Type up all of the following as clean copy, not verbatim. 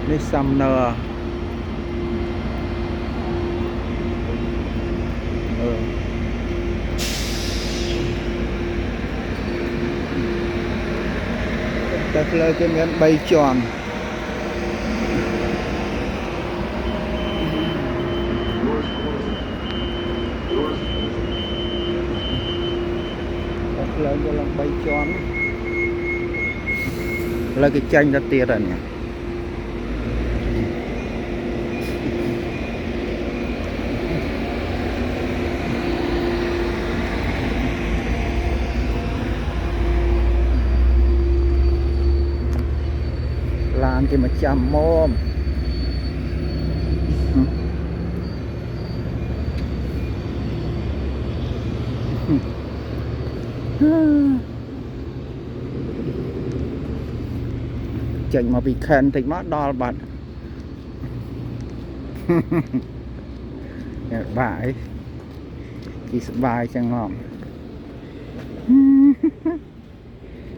Đây Sumner. Ta lên cái miếng bay tròn. Ta lên cái lăng bay tròn. Là cái chanh ra tiệt rồi nè. Làm thì mà chăm mồm. Chỉnh mà bị khen thì nó đo bạn. Bài chỉ bài chẳng ngọm.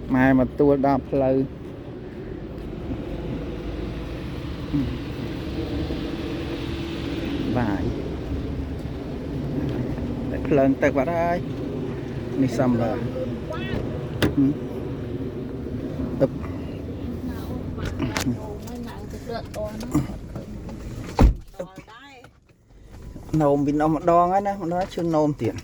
Mai mà tua đo pleu. Bài để pleu tay vào đây. Này xong rồi. Tập nôm bị nó đo ấy nè, nó chưa nôm tiền.